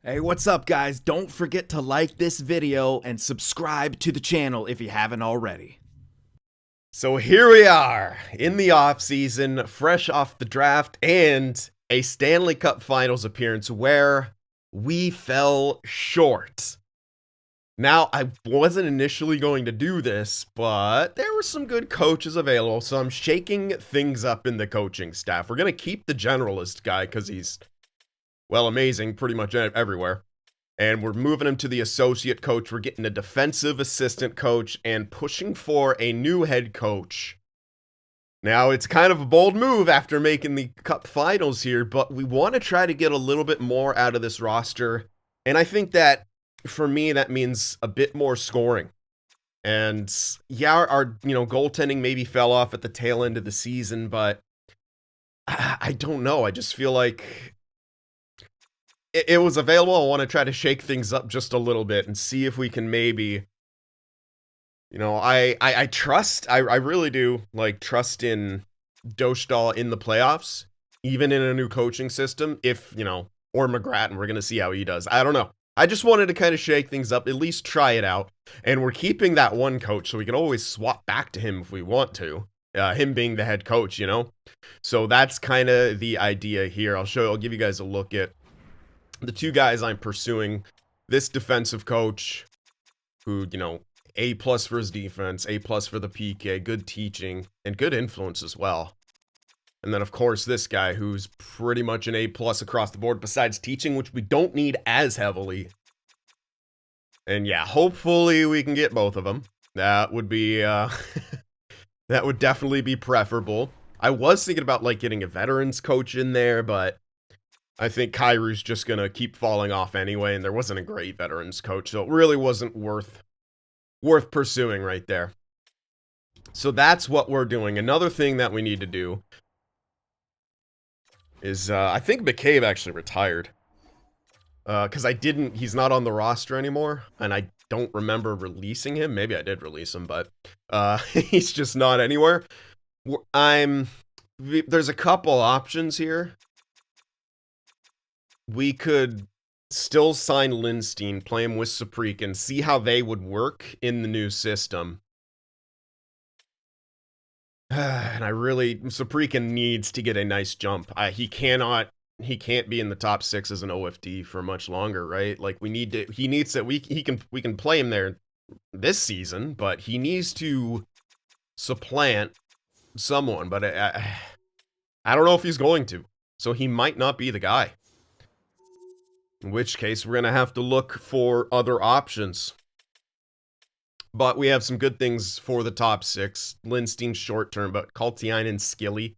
Hey, what's up, guys? Don't forget to like this video and subscribe to the channel if you haven't already. So here we are in the off season, fresh off the draft and a Stanley Cup Finals appearance where we fell short. Now, I wasn't initially going to do this, but there were some good coaches available, so I'm shaking things up in the coaching staff. We're going to keep the generalist guy because he's, well, amazing pretty much everywhere. And we're moving him to the associate coach. We're getting a defensive assistant coach and pushing for a new head coach. Now, it's kind of a bold move after making the Cup Finals here, but we want to try to get a little bit more out of this roster. And I think that, for me, that means a bit more scoring. And yeah, our goaltending maybe fell off at the tail end of the season, but I don't know. I just feel like it was available. I want to try to shake things up just a little bit and see if we can maybe, I trust, I really do, trust in Dostal in the playoffs, even in a new coaching system, if, or McGrath, and we're going to see how he does. I don't know. I just wanted to kind of shake things up, at least try it out. And we're keeping that one coach, so we can always swap back to him if we want to. Him being the head coach, So that's kind of the idea here. I'll give you guys a look at the two guys I'm pursuing. This defensive coach who, A+ for his defense, A+ for the PK, good teaching, and good influence as well. And then, of course, this guy who's pretty much an A+ across the board besides teaching, which we don't need as heavily. And yeah, hopefully we can get both of them. That would be, that would definitely be preferable. I was thinking about, getting a veterans coach in there, but I think Kairu's just going to keep falling off anyway, and there wasn't a great veterans coach, so it really wasn't worth pursuing right there. So that's what we're doing. Another thing that we need to do is, I think McCabe actually retired. Because he's not on the roster anymore, and I don't remember releasing him. Maybe I did release him, but he's just not anywhere. There's a couple options here. We could still sign Lindstein, play him with Saprik, and see how they would work in the new system. And Saprikin needs to get a nice jump. He can't be in the top 6 as an OFD for much longer, right? We can play him there this season, but he needs to supplant someone, but I don't know if he's going to. So he might not be the guy. In which case, we're going to have to look for other options. But we have some good things for the top 6. Lindstein short term, but Kaltiainen and Skilly.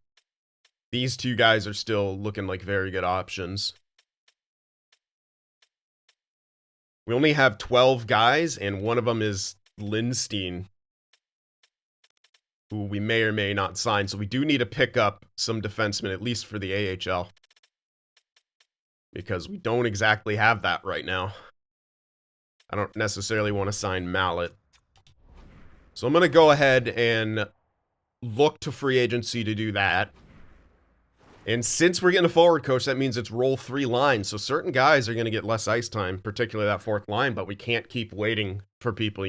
These two guys are still looking like very good options. We only have 12 guys, and one of them is Lindstein, who we may or may not sign. So we do need to pick up some defensemen, at least for the AHL. Because we don't exactly have that right now. I don't necessarily want to sign Mallet. So I'm going to go ahead and look to free agency to do that. And since we're getting a forward coach, that means it's roll 3 lines. So certain guys are going to get less ice time, particularly that 4th line, but we can't keep waiting for people,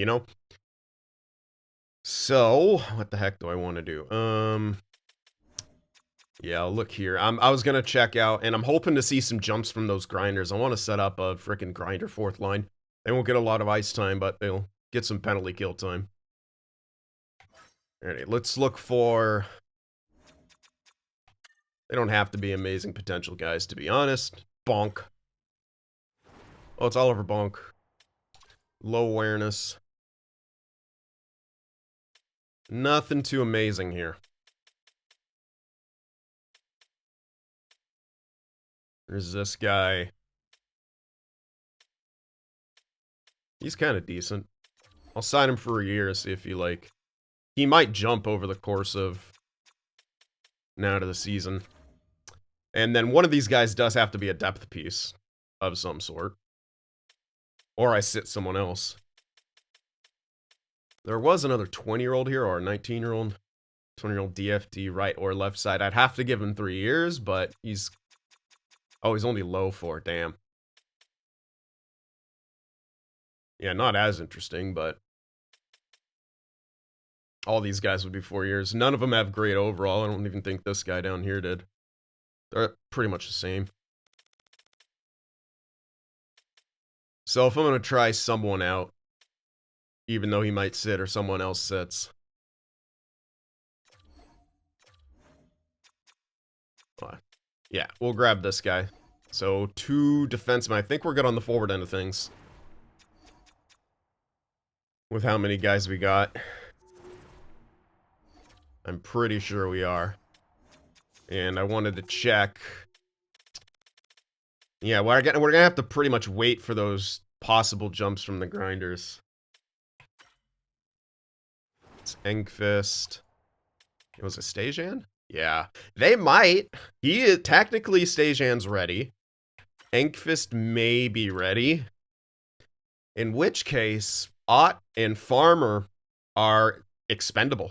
So, what the heck do I want to do? Yeah, I'll look here. I was going to check out, and I'm hoping to see some jumps from those grinders. I want to set up a freaking grinder 4th line. They won't get a lot of ice time, but they'll get some penalty kill time. Alright, let's look for... They don't have to be amazing potential guys, to be honest. Bonk. Oh, it's Oliver Bonk. Low awareness. Nothing too amazing here. There's this guy. He's kind of decent. I'll sign him for a year, see if he might jump over the course of now to the season. And then one of these guys does have to be a depth piece of some sort. Or I sit someone else. There was another 20-year-old here, or a 19-year-old. 20-year-old DFD, right or left side. I'd have to give him 3 years, but he's... Oh, he's only low for, damn. Yeah, not as interesting, but all these guys would be 4 years. None of them have great overall. I don't even think this guy down here did. They're pretty much the same. So if I'm going to try someone out, even though he might sit or someone else sits. Yeah, we'll grab this guy. So 2 defensemen. I think we're good on the forward end of things. With how many guys we got. I'm pretty sure we are. And I wanted to check. Yeah, we're gonna have to pretty much wait for those possible jumps from the grinders. It's Engqvist. Was it Stajan? Yeah. They might. He is technically Stajan's ready. Engqvist may be ready. In which case, Ott and Farmer are expendable.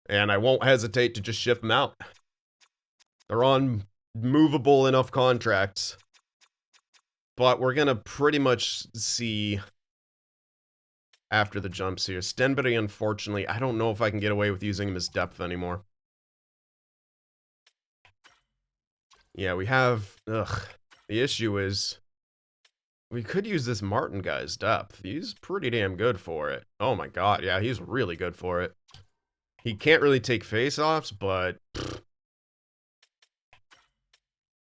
And I won't hesitate to just ship them out. They're on movable enough contracts. But we're going to pretty much see after the jumps here. Stenberry, unfortunately, I don't know if I can get away with using him as depth anymore. Yeah, we have... Ugh. The issue is... we could use this Martin guy's depth. He's pretty damn good for it. Oh my god, yeah, he's really good for it. He can't really take face-offs, but...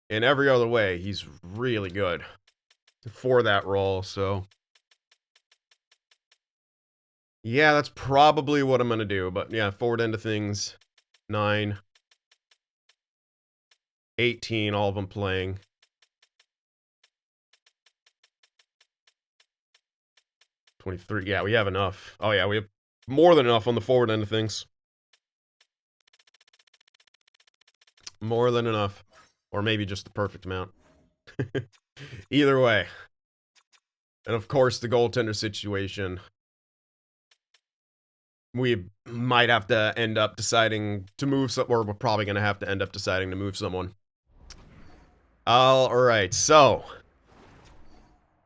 in every other way, he's really good for that role, so... yeah, that's probably what I'm going to do. But yeah, forward end of things. 9. 18, all of them playing. 23. Yeah, we have enough. Oh yeah, we have more than enough on the forward end of things. More than enough. Or maybe just the perfect amount. Either way. And of course, the goaltender situation. We might have to end up deciding to move some, or we're probably going to have to end up deciding to move someone. Alright, so.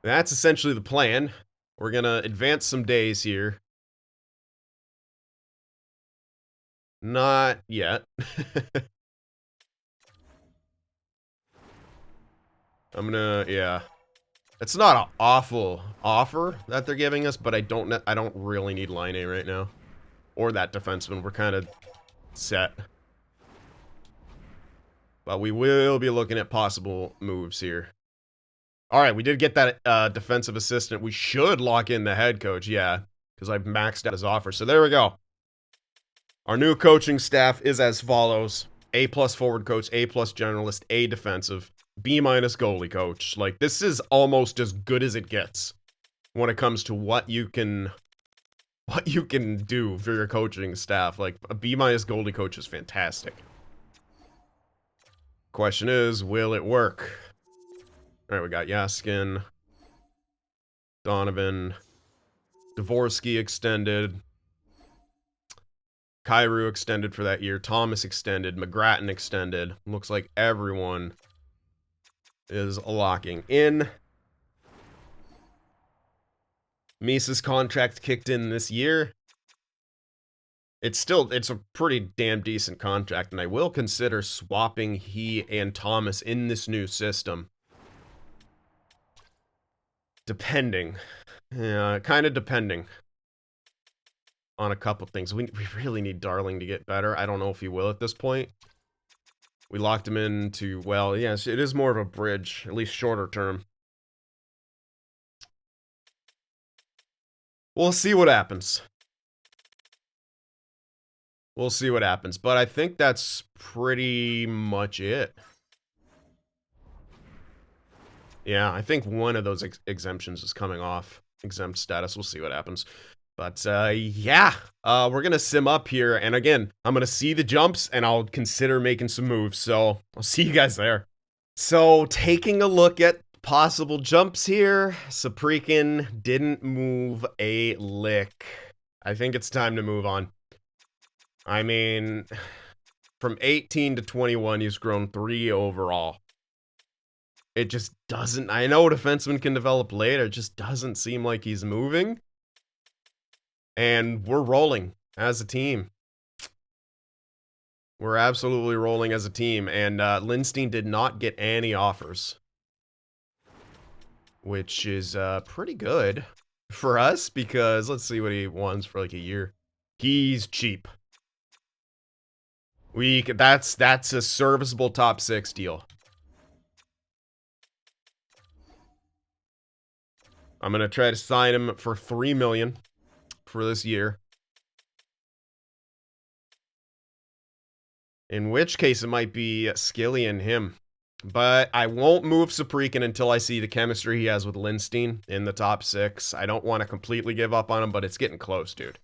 That's essentially the plan. We're going to advance some days here. Not yet. I'm gonna, yeah. It's not an awful offer that they're giving us, but I don't really need Line A right now. Or that defenseman. We're kind of set. But we will be looking at possible moves here. Alright, we did get that defensive assistant. We should lock in the head coach, yeah. Because I've maxed out his offer. So there we go. Our new coaching staff is as follows. A+ forward coach, A+ generalist, A defensive, B- goalie coach. Like, this is almost as good as it gets when it comes to what you can do for your coaching staff. Like, a B- goalie coach is fantastic. Question is, will it work? Alright, we got Yaskin, Donovan, Dvorsky extended, Kyrou extended for that year, Thomas extended, McGrattan extended. Looks like everyone is locking in. Misa's contract kicked in this year. It's a pretty damn decent contract, and I will consider swapping he and Thomas in this new system. Depending. Yeah, kind of depending on a couple things. We really need Darling to get better. I don't know if he will at this point. We locked him into, well, yes, it is more of a bridge, at least shorter term. We'll see what happens. We'll see what happens, but I think that's pretty much it. Yeah, I think one of those exemptions is coming off. Exempt status. We'll see what happens. But, yeah. We're gonna sim up here, and again, I'm gonna see the jumps, and I'll consider making some moves, so I'll see you guys there. So, taking a look at possible jumps here, Saprikin didn't move a lick. I think it's time to move on. I mean, from 18 to 21, he's grown 3 overall. It just doesn't. I know defenseman can develop later. It just doesn't seem like he's moving. And we're rolling as a team. We're absolutely rolling as a team. And Lindstein did not get any offers, which is pretty good for us because let's see what he wants for like a year. He's cheap. That's a serviceable top 6 deal. I'm gonna try to sign him for $3 million for this year. In which case, it might be Skilly and him. But I won't move Saprikin until I see the chemistry he has with Lindstein in the top 6. I don't want to completely give up on him, but it's getting close, dude.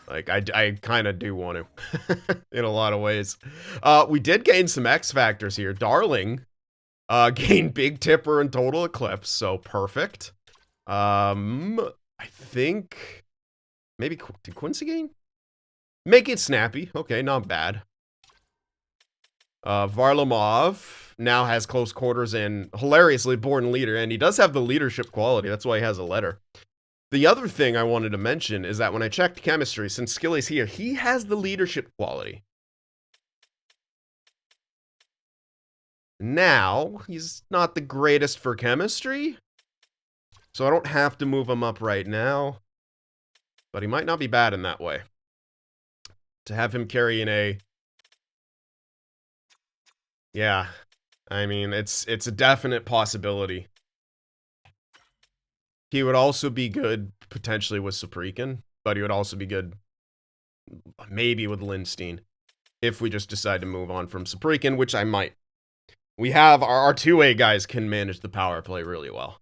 Like, I kind of do want to. In a lot of ways. We did gain some X factors here. Darling gained Big Tipper and Total Eclipse, so perfect. I think... Maybe... Did Quincy gain? Make it snappy. Okay, not bad. Varlamov now has close quarters and hilariously born leader, and he does have the leadership quality. That's why he has a letter. The other thing I wanted to mention is that when I checked chemistry, since Skilly's here, he has the leadership quality. Now, he's not the greatest for chemistry, so I don't have to move him up right now, but he might not be bad in that way. To have him carry an A. Yeah, I mean, it's a definite possibility. He would also be good, potentially, with Saprikin, but he would also be good, maybe, with Lindstein, if we just decide to move on from Saprikin, which I might. We have, our 2A guys can manage the power play really well.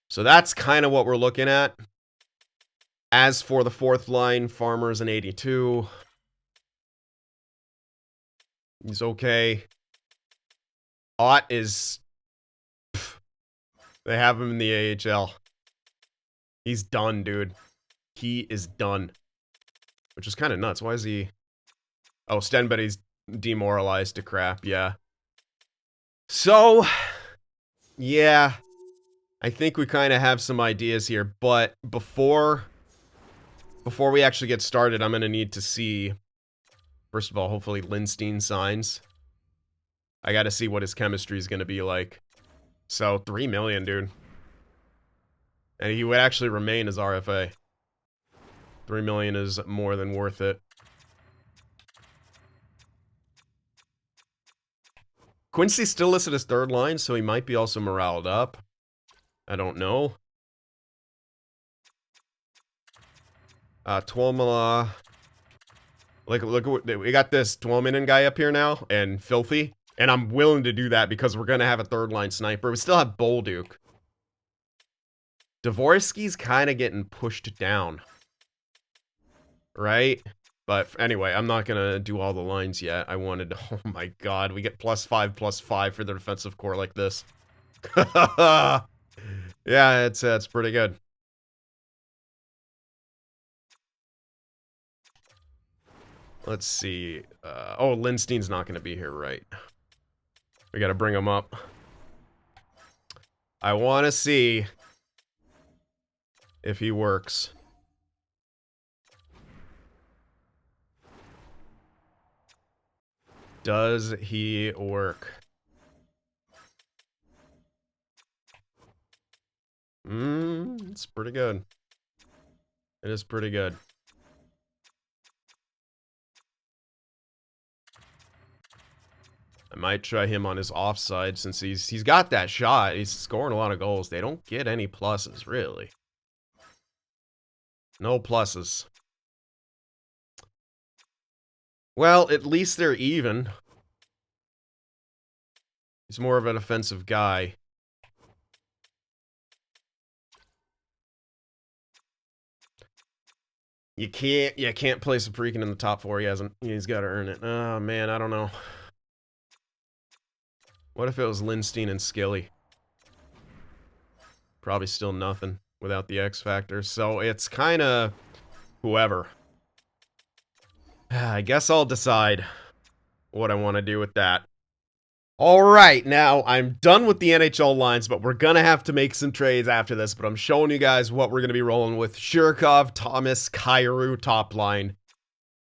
So that's kind of what we're looking at. As for the 4th line, Farmer's an 82. He's okay. Ott is... They have him in the AHL. He's done, dude. He is done. Which is kind of nuts. Why is he... Oh, Stenbetty's demoralized to crap, yeah. So, yeah. I think we kind of have some ideas here, but before we actually get started, I'm going to need to see... First of all, hopefully Lindstein signs. I gotta see what his chemistry is gonna be like. So, $3 million, dude. And he would actually remain as RFA. $3 million is more than worth it. Quincy's still listed as 3rd line, so he might be also moraled up. I don't know. Tuomala... Look at what, we got this Tuominen guy up here now, and Filthy. And I'm willing to do that because we're going to have a 3rd line sniper. We still have Bolduc. Dvorsky's kind of getting pushed down. Right? But anyway, I'm not going to do all the lines yet. I wanted to... Oh my god, we get +5/+5 for the defensive core like this. Yeah, it's pretty good. Let's see. Oh, Lindstein's not going to be here, right? We got to bring him up. I want to see if he works. Does he work? It's pretty good. It is pretty good. I might try him on his offside since he's got that shot. He's scoring a lot of goals. They don't get any pluses, really. No pluses. Well, at least they're even. He's more of an offensive guy. You can't play Saprikin in the top 4. He's got to earn it. Oh man, I don't know. What if it was Lindstein and Skilly? Probably still nothing without the X factor. So it's kind of whoever. I guess I'll decide what I want to do with that. All right, now I'm done with the NHL lines, but we're gonna have to make some trades after this. But I'm showing you guys what we're gonna be rolling with: Shirkov, Thomas, Kyrou top line,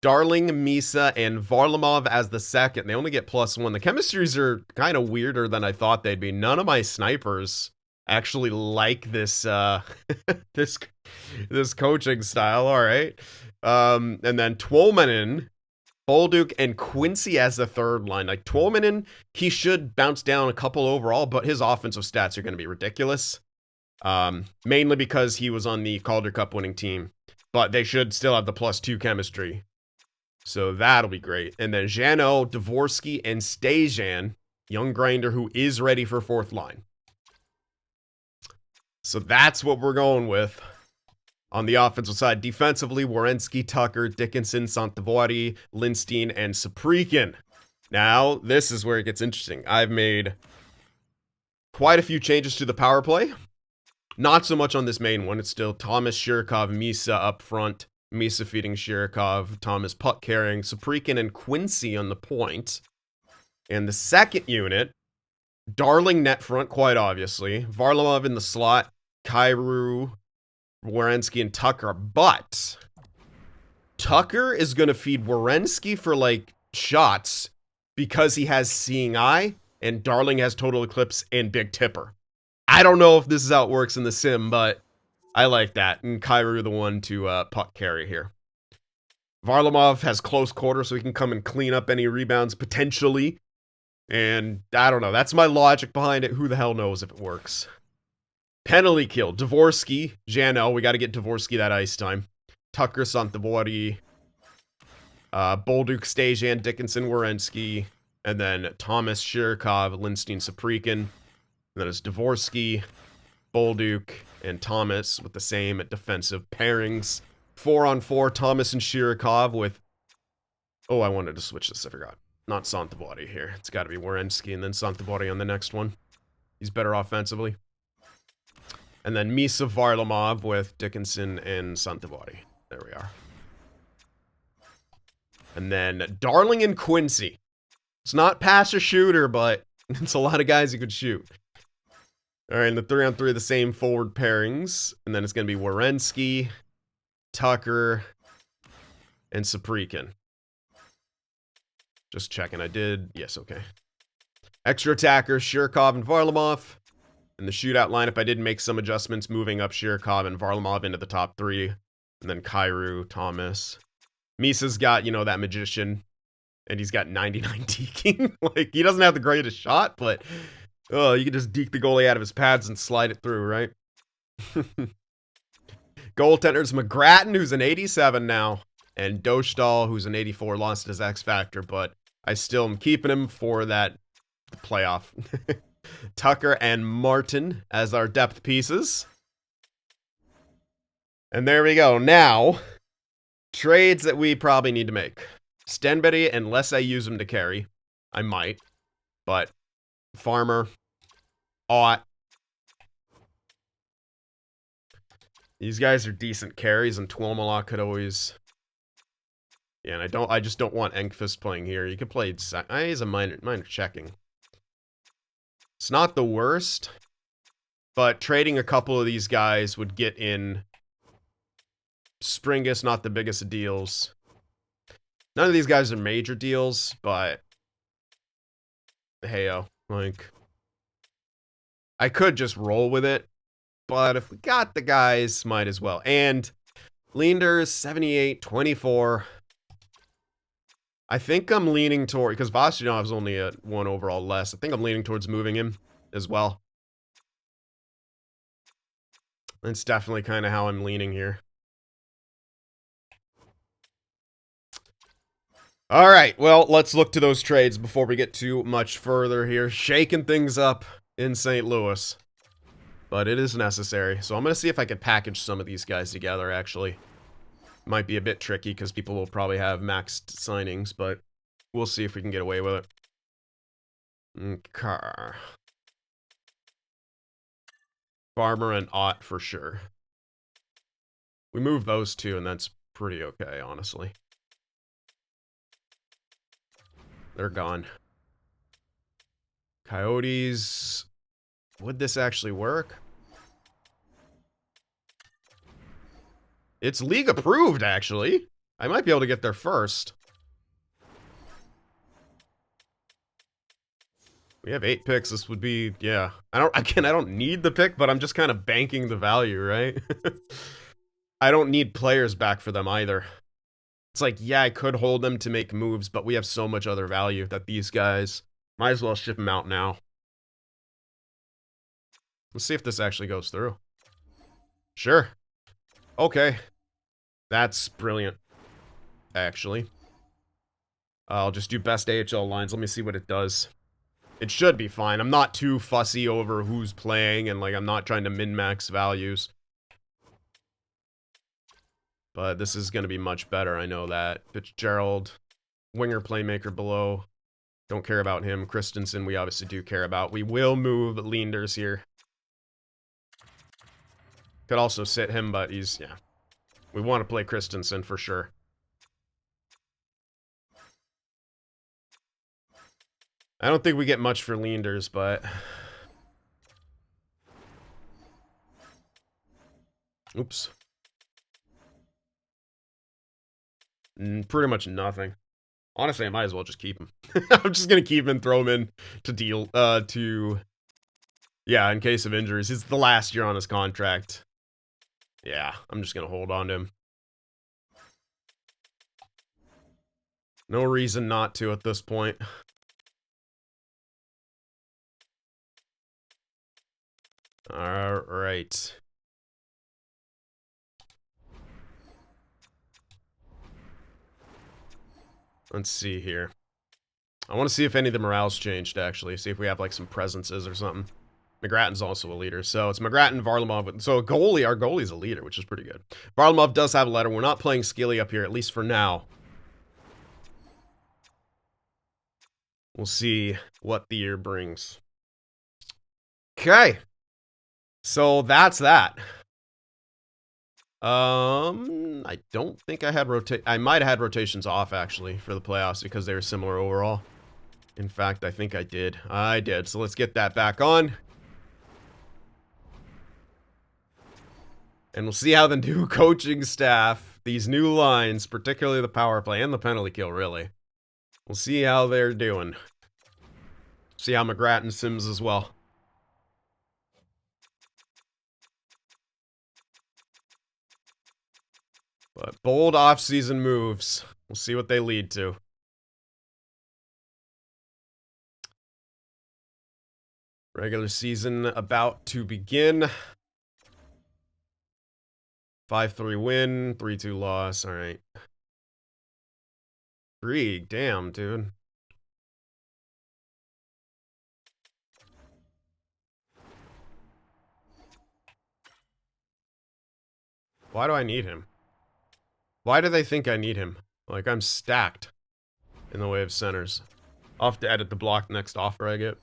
Darling, Misa, and Varlamov as the second. They only get +1. The chemistries are kind of weirder than I thought they'd be. None of my snipers actually like this this coaching style. All right, and then Twolmanen, Bolduc, and Quincy as the third line. Like Twolmanen, he should bounce down a couple overall, but his offensive stats are going to be ridiculous. Mainly because he was on the Calder Cup winning team, but they should still have the +2 chemistry. So that'll be great. And then Jeannot, Dvorsky, and Stajan, young grinder who is ready for fourth line. So that's what we're going with. On the offensive side, defensively, Werenski, Tucker, Dickinson, CynFtWProductions, Lindstein, and Saprikin. Now, this is where it gets interesting. I've made quite a few changes to the power play. Not so much on this main one. It's still Thomas, Shirkov, Misa up front. Misa feeding Shirkov, Thomas puck carrying, Saprikin and Quincy on the point. And the second unit, Darling net front, quite obviously. Varlamov in the slot, Kyrou, Werenski, and Tucker. But Tucker is going to feed Werenski for, like, shots because he has Seeing Eye, and Darling has Total Eclipse and Big Tipper. I don't know if this is how it works in the sim, but I like that. And Kyrou the one to puck carry here. Varlamov has close quarters, so he can come and clean up any rebounds, potentially. And I don't know. That's my logic behind it. Who the hell knows if it works? Penalty kill. Dvorsky, Jeannot. We got to get Dvorsky that ice time. Tucker, CynFtWProductions. Bolduc, Stajan, Dickinson, Werenski. And then Thomas, Shirkov, Lindstein, Saprikin. And then it's Dvorsky, Bolduc, and Thomas with the same defensive pairings. 4-on-4, Thomas and Shirkov with... Oh, I wanted to switch this. I forgot. Not CynFtWProductions here. It's got to be Werenski and then CynFtWProductions on the next one. He's better offensively. And then Misa, Varlamov with Dickinson and CynFtWProductions. There we are. And then Darling and Quincy. It's not pass or shooter, but it's a lot of guys who could shoot. All right, and the 3-on-3 are the same forward pairings. And then it's going to be Werenski, Tucker, and Saprikin. Just checking. I did. Yes, okay. Extra attackers, Shirkov and Varlamov. In the shootout lineup, I did make some adjustments, moving up Shirkov and Varlamov into the top 3. And then Kyrou, Thomas. Misa's got, you know, that magician. And he's got 99 deking. Like, he doesn't have the greatest shot, but... Oh, you can just deke the goalie out of his pads and slide it through, right? Goaltenders, McGrattan, who's an 87 now. And Dostal, who's an 84, lost his X Factor, but I still am keeping him for that playoff. Tucker and Martin as our depth pieces. And there we go. Now, trades that we probably need to make. Stenberry, unless I use him to carry. I might. But Farmer, Ott. These guys are decent carries, and Tuomola could always... Yeah, and I just don't want Engqvist playing here. You could play... He's a minor checking. It's not the worst, but trading a couple of these guys would get in Springus, not the biggest of deals. None of these guys are major deals, but heyo, like, I could just roll with it, but if we got the guys, might as well. And Leanders, 78, 24. I think I'm leaning toward, because Vasilyanov's only at 1 overall less. I think I'm leaning towards moving him as well. That's definitely kind of how I'm leaning here. All right, well, let's look to those trades before we get too much further here. Shaking things up in St. Louis. But it is necessary. So I'm going to see if I can package some of these guys together, actually. Might be a bit tricky because people will probably have maxed signings, but we'll see if we can get away with it. Okay. Farmer and Ott for sure. We move those two, and that's pretty okay, honestly. They're gone. Coyotes. Would this actually work? It's league approved, actually. I might be able to get there first. We have 8 picks. This would be, yeah. I don't need the pick, but I'm just kind of banking the value, right? I don't need players back for them either. It's like, yeah, I could hold them to make moves, but we have so much other value that these guys might as well ship them out now. Let's see if this actually goes through. Sure. Okay. That's brilliant, actually. I'll just do best AHL lines. Let me see what it does. It should be fine. I'm not too fussy over who's playing, and like I'm not trying to min-max values. But this is going to be much better, I know that. Fitzgerald, winger playmaker below. Don't care about him. Christensen, we obviously do care about. We will move Leenders here. Could also sit him, but he's, yeah. We want to play Christensen for sure. I don't think we get much for Leenders, but... Oops. Pretty much nothing. Honestly, I might as well just keep him. I'm just gonna keep him and throw him in to deal, yeah, in case of injuries. It's the last year on his contract. Yeah, I'm just gonna hold on to him. No reason not to at this point. Alright. Let's see here. I want to see if any of the morale's changed, actually. See if we have, like, some presences or something. McGrattan's also a leader. So it's McGrattan, Varlamov. So our goalie's a leader, which is pretty good. Varlamov does have a letter. We're not playing Skilly up here, at least for now. We'll see what the year brings. Okay. So that's that. I don't think I had I might have had rotations off, actually, for the playoffs because they were similar overall. In fact, I think I did. I did. So let's get that back on. And we'll see how the new coaching staff, these new lines, particularly the power play and the penalty kill, really. We'll see how they're doing. See how McGrattan sims as well. But bold off-season moves. We'll see what they lead to. Regular season about to begin. 5-3 win, 3-2 loss. All right. Krieg, damn, dude. Why do I need him? Why do they think I need him? Like, I'm stacked in the way of centers. I'll have to edit the block next offer I get.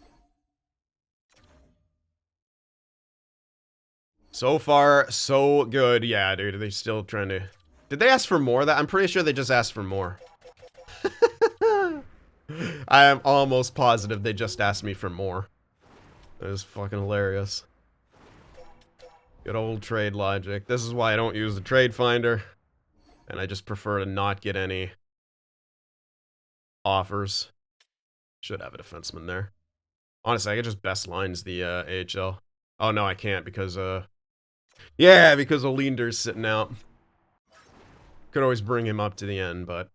So far, so good. Yeah, dude, are they still trying to... Did they ask for more? I'm pretty sure they just asked for more. I am almost positive they just asked me for more. That is fucking hilarious. Good old trade logic. This is why I don't use the trade finder. And I just prefer to not get any offers. Should have a defenseman there. Honestly, I could just best lines the AHL. Oh, no, I can't because, yeah, because Olinder's sitting out. Could always bring him up to the end, but...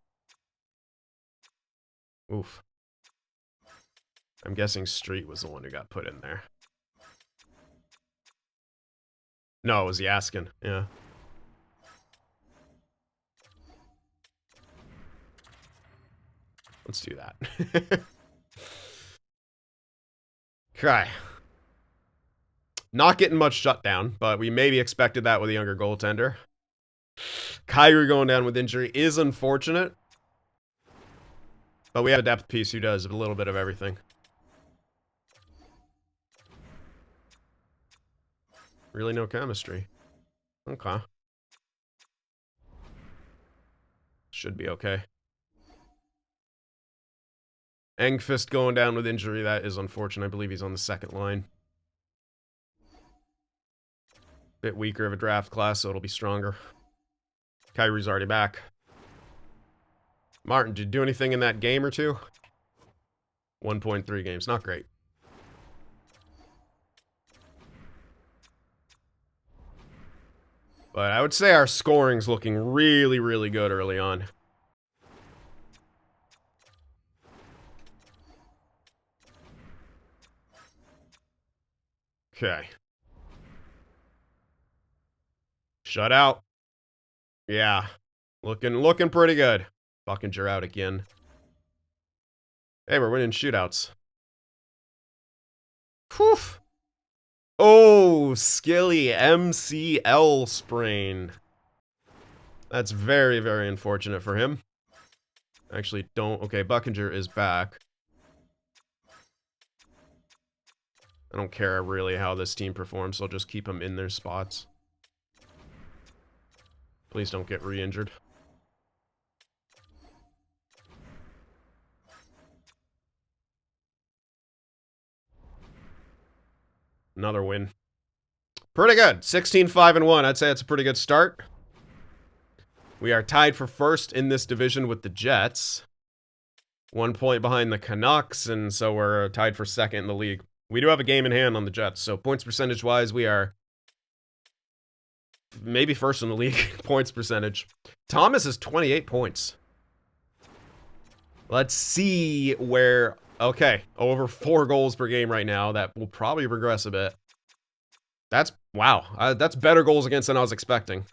Oof. I'm guessing Street was the one who got put in there. No, it was Yaskin, yeah. Let's do that. Okay. Not getting much shutdown, but we maybe expected that with a younger goaltender. Kyrie going down with injury is unfortunate. But we have a depth piece who does a little bit of everything. Really no chemistry. Okay. Should be okay. Engfist going down with injury. That is unfortunate. I believe he's on the second line. Bit weaker of a draft class, so it'll be stronger. Kyrie's already back. Martin, did you do anything in that game or two? 1.3 games. Not great. But I would say our scoring's looking really, really good early on. Okay. Shut out. Yeah. Looking pretty good. Buckinger out again. Hey, we're winning shootouts. Whew. Oh, Skilly MCL sprain. That's very, very unfortunate for him. Actually, don't... Okay, Buckinger is back. I don't care really how this team performs, so I'll just keep them in their spots. Please don't get re-injured. Another win. Pretty good. 16-5-1. I'd say that's a pretty good start. We are tied for first in this division with the Jets. 1 point behind the Canucks, and so we're tied for second in the league. We do have a game in hand on the Jets, so points percentage-wise, we are maybe first in the league, points percentage. Thomas has 28 points. Let's see where... Okay, over 4 goals per game right now. That will probably regress a bit. That's... Wow. That's better goals against than I was expecting.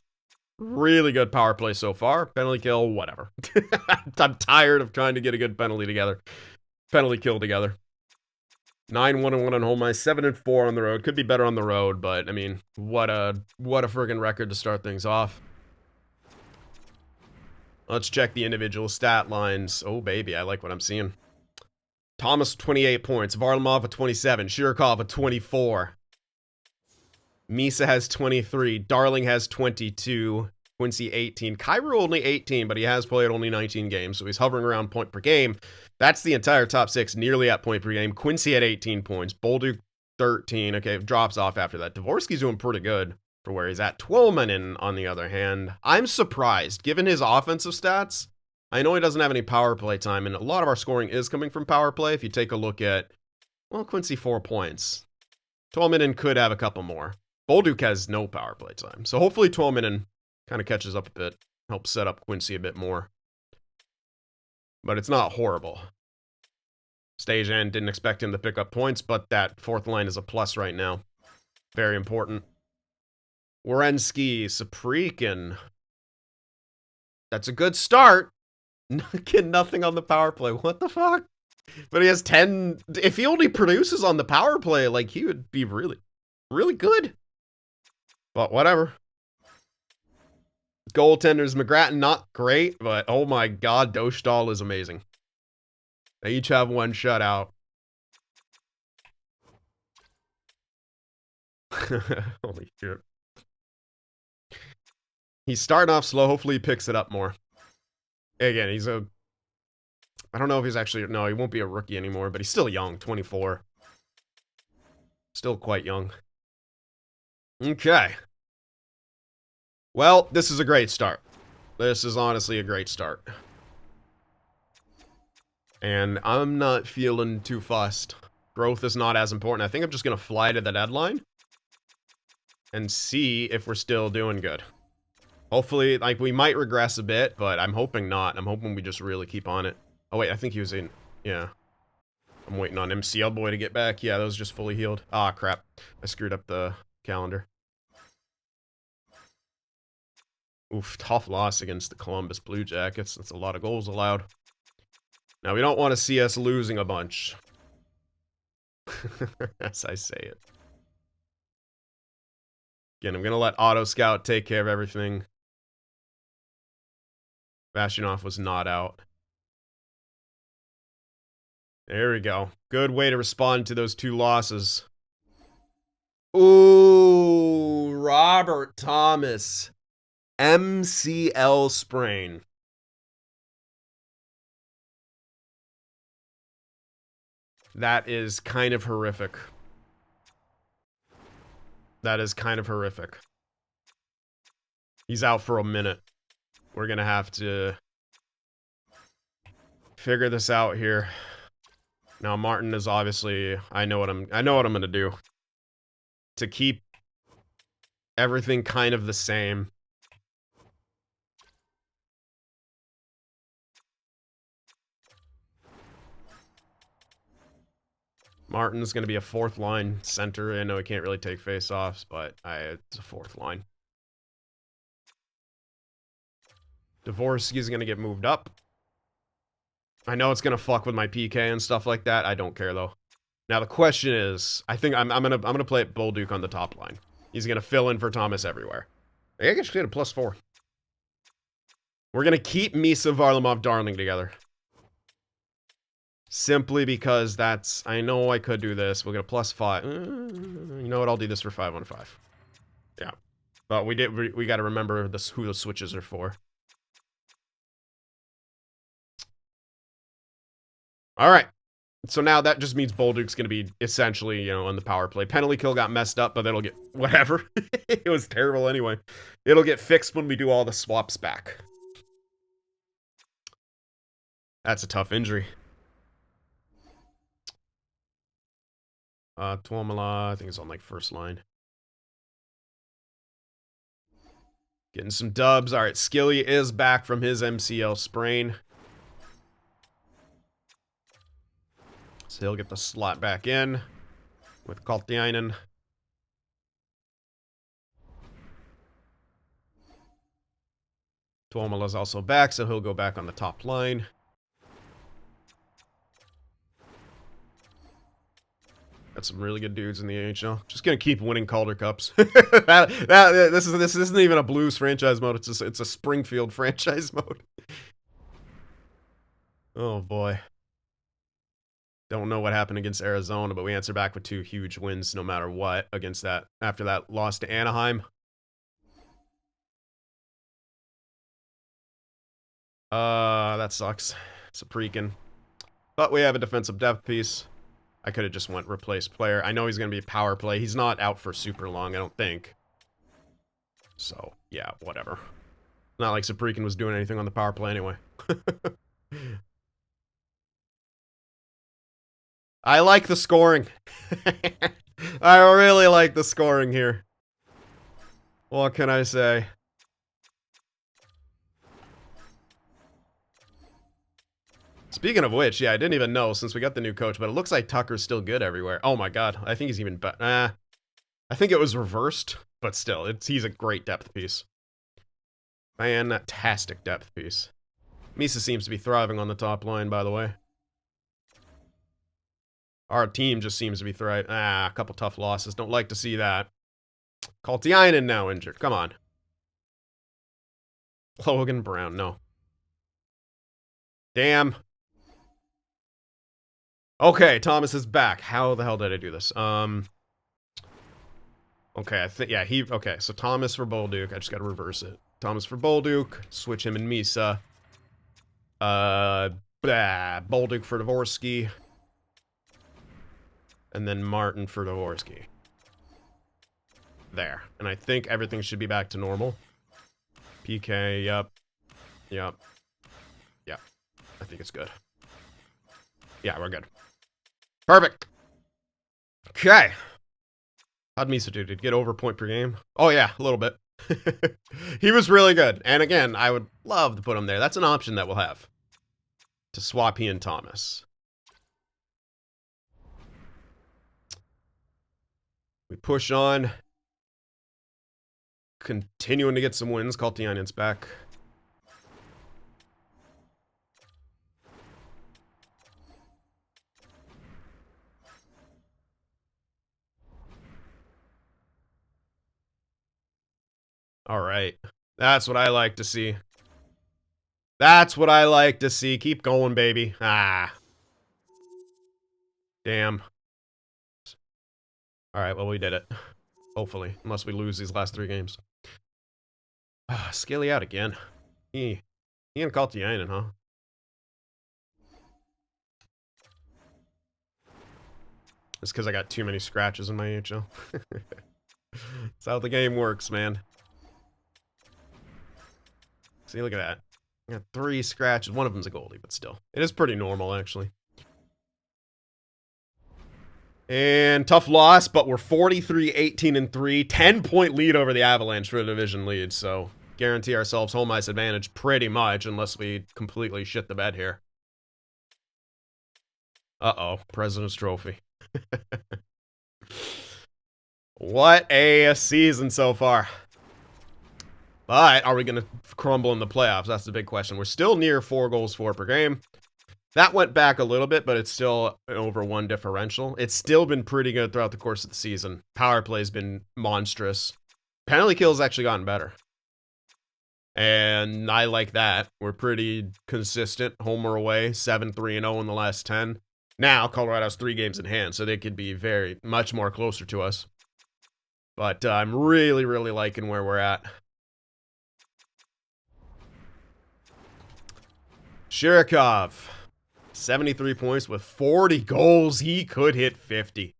Really good power play so far. Penalty kill, whatever. I'm tired of trying to get a good penalty kill together. 9-1-1 on home ice, 7-4 on the road. Could be better on the road, but I mean, what a friggin' record to start things off. Let's check the individual stat lines. Oh baby, I like what I'm seeing. Thomas 28 points, Varlamov at 27, Shirokov at 24. Misa has 23, Darling has 22, Quincy 18, Kyrou only 18, but he has played only 19 games, so he's hovering around point per game. That's the entire top 6, nearly at point per game. Quincy at 18 points, Bolduc 13, okay, drops off after that. Dvorsky's doing pretty good for where he's at. Twelmanen, on the other hand, I'm surprised, given his offensive stats. I know he doesn't have any power play time, and a lot of our scoring is coming from power play. If you take a look at, well, Quincy 4 points. Twelmanen could have a couple more. Bolduc has no power play time. So hopefully Twelmanen kind of catches up a bit, helps set up Quincy a bit more. But it's not horrible. Stajan didn't expect him to pick up points, but that fourth line is a plus right now. Very important. Werenski, Saprikin. That's a good start. Get nothing on the power play. What the fuck? But he has 10. If he only produces on the power play, like, he would be really, really good. But whatever. Goaltenders, McGrattan, not great, but oh my god, Dostal is amazing. They each have 1 shutout. Holy shit. He's starting off slow. Hopefully he picks it up more. Again, he's a... I don't know if he's actually... No, he won't be a rookie anymore, but he's still young, 24. Still quite young. Okay. Well, this is a great start. This is honestly a great start. And I'm not feeling too fussed. Growth is not as important. I think I'm just going to fly to the deadline and see if we're still doing good. Hopefully, like, we might regress a bit, but I'm hoping not. I'm hoping we just really keep on it. Oh, wait, I think he was in... Yeah. I'm waiting on MCL boy to get back. Yeah, that was just fully healed. Ah, crap. I screwed up the calendar. Oof, tough loss against the Columbus Blue Jackets. That's a lot of goals allowed. Now, we don't want to see us losing a bunch. As I say it. Again, I'm going to let Auto Scout take care of everything. Bastionov was not out. There we go. Good way to respond to those 2 losses. Ooh, Robert Thomas. MCL sprain. That is kind of horrific. That is kind of horrific. He's out for a minute. We're gonna have to figure this out here. Now Martin is obviously, I know what I'm gonna do to keep everything kind of the same. Martin's going to be a fourth line center. I know he can't really take face-offs, but it's a fourth line. Dvorsky's going to get moved up. I know it's going to fuck with my PK and stuff like that. I don't care, though. Now, the question is, I think I'm gonna play at Bolduc on the top line. He's going to fill in for Thomas everywhere. I guess get a +4. We're going to keep Misa, Varlamov, Darling together. Simply because that's... I know I could do this. We'll get a +5. You know what? I'll do this for 5-on-5. Yeah. But we got to remember who the switches are for. Alright. So now that just means Bolduc's going to be essentially, you know, on the power play. Penalty kill got messed up, but that'll get... Whatever. It was terrible anyway. It'll get fixed when we do all the swaps back. That's a tough injury. Tuomala, I think it's on, like, first line. Getting some dubs. Alright, Skilly is back from his MCL sprain. So he'll get the slot back in with Kaltiainen. Tuomala's also back, so he'll go back on the top line. Got some really good dudes in the AHL. Just gonna keep winning Calder Cups. This isn't even a Blues franchise mode. It's a Springfield franchise mode. Oh boy. Don't know what happened against Arizona, but we answer back with 2 huge wins no matter what against that after that loss to Anaheim. That sucks. It's a Prekin. But we have a defensive depth piece. I could have just went replace player. I know he's going to be a power play. He's not out for super long, I don't think. So, yeah, whatever. Not like Saprikin was doing anything on the power play anyway. I like the scoring. I really like the scoring here. What can I say? Speaking of which, yeah, I didn't even know since we got the new coach, but it looks like Tucker's still good everywhere. Oh my god, I think he's even better. I think it was reversed, but still, he's a great depth piece. Fantastic depth piece. Misa seems to be thriving on the top line, by the way. Our team just seems to be thriving. A couple tough losses. Don't like to see that. Kaltiainen now injured. Come on. Logan Brown, no. Damn. Okay, Thomas is back. How the hell did I do this? Okay, I think, yeah, okay, so Thomas for Bolduc. I just gotta reverse it. Thomas for Bolduc. Switch him and Misa. Bolduc for Dvorsky. And then Martin for Dvorsky. There. And I think everything should be back to normal. PK, yep. Yep. Yep. I think it's good. Yeah, we're good. Perfect. Okay. How'd Misa do? Did he get over point per game? Oh yeah, a little bit. He was really good. And again, I would love to put him there. That's an option that we'll have. To swap he and Thomas. We push on. Continuing to get some wins. Kaltiainen's back. All right. That's what I like to see. That's what I like to see. Keep going, baby. Damn. All right, well, we did it. Hopefully. Unless we lose these last 3 games. Skilly out again. He and Kaltiainen, huh? It's because I got too many scratches in my NHL. That's how the game works, man. See, look at that. I got 3 scratches. One of them's a goalie, but still. It is pretty normal, actually. And tough loss, but we're 43-18-3. 10-point lead over the Avalanche for the division lead, so guarantee ourselves home ice advantage pretty much, unless we completely shit the bed here. Uh-oh, President's Trophy. What a season so far. But are we going to crumble in the playoffs? That's the big question. We're still near 4 goals for per game. That went back a little bit, but it's still an over 1 differential. It's still been pretty good throughout the course of the season. Power play's been monstrous. Penalty kill's actually gotten better. And I like that. We're pretty consistent, home or away, 7-3-0 in the last 10. Now, Colorado's 3 games in hand, so they could be very much more closer to us. But I'm really, really liking where we're at. Shirikov, 73 points with 40 goals. He could hit 50.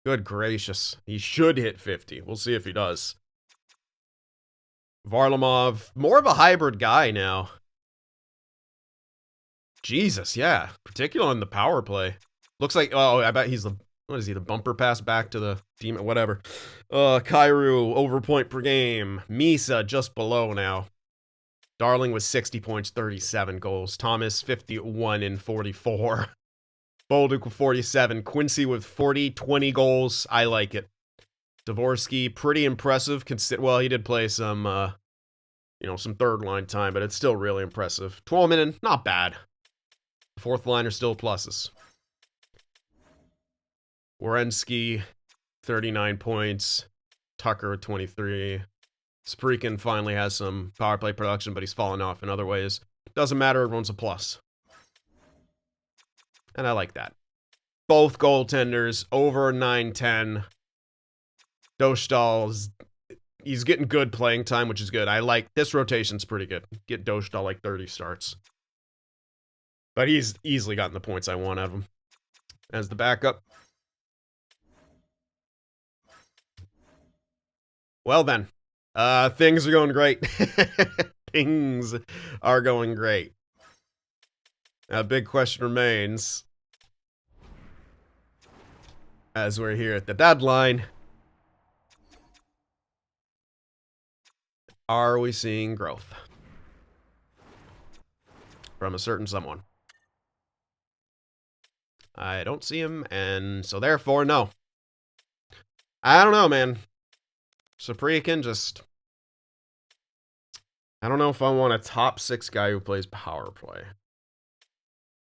Good gracious. He should hit 50. We'll see if he does. Varlamov, more of a hybrid guy now. Jesus, yeah. Particularly on the power play. Looks like, oh, I bet he's the, what is he, the bumper pass back to the team, whatever. Kairu, over point per game. Misa, just below now. Darling with 60 points, 37 goals. Thomas, 51 and 44. Bolduc with 47. Quincy with 40, 20 goals. I like it. Dvorsky, pretty impressive. Well, he did play some, some third line time, but it's still really impressive. 12-minute, not bad. Fourth liner still pluses. Werenski, 39 points. Tucker, 23. Spreakin finally has some power play production, but he's fallen off in other ways. Doesn't matter, everyone's a plus. And I like that. Both goaltenders, over 9-10. Dostal, he's getting good playing time, which is good. I like, this rotation's pretty good. Get Dostal like 30 starts. But he's easily gotten the points I want out of him. As the backup. Well then. Things are going great. Things are going great. A big question remains, as we're here at the deadline, are we seeing growth from a certain someone? I don't see him, and so therefore, no. I don't know, man. Supriakin just... I don't know if I want a top 6 guy who plays power play.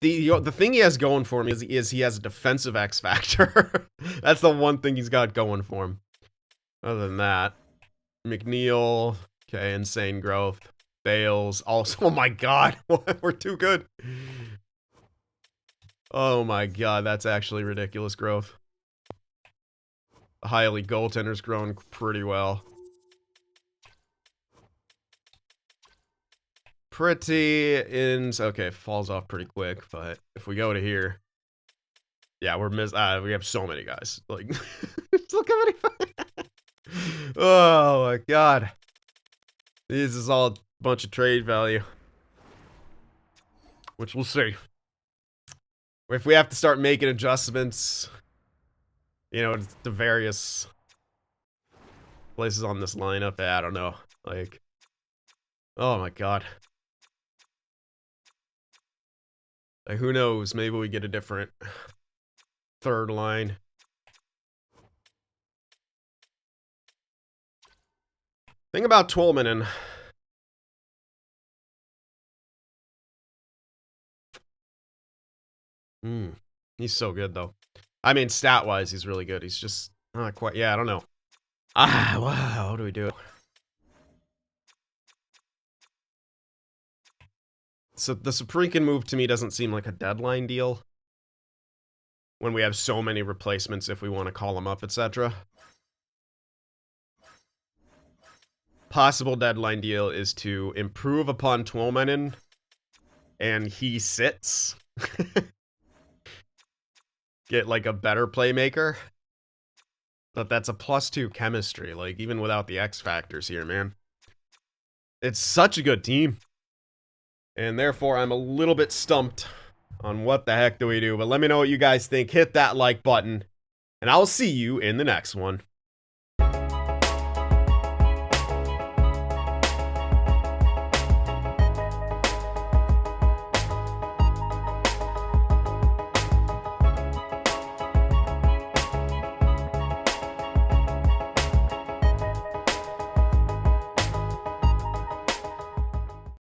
The thing he has going for him is he has a defensive X factor. That's the one thing he's got going for him. Other than that, McNeil, okay, insane growth. Bales, also, oh my god, we're too good. Oh my god, that's actually ridiculous growth. Highly goaltender's growing pretty well. Okay, falls off pretty quick, but if we go to here, yeah, we have so many guys. Like, look how many. Oh my god, this is all a bunch of trade value, which we'll see. If we have to start making adjustments, to various places on this lineup, I don't know. Like, oh my god. Like, who knows? Maybe we get a different third line. Thing about Twolmanen. He's so good, though. I mean, stat-wise, he's really good. He's just not quite... Yeah, I don't know. Wow, what do we do? So the Supriakin move to me doesn't seem like a deadline deal. When we have so many replacements if we want to call them up, etc. Possible deadline deal is to improve upon Twolmanen and he sits. get like a better playmaker. But that's a +2 chemistry, like even without the X factors here, man. It's such a good team. And therefore, I'm a little bit stumped on what the heck do we do. But let me know what you guys think. Hit that like button. And I'll see you in the next one.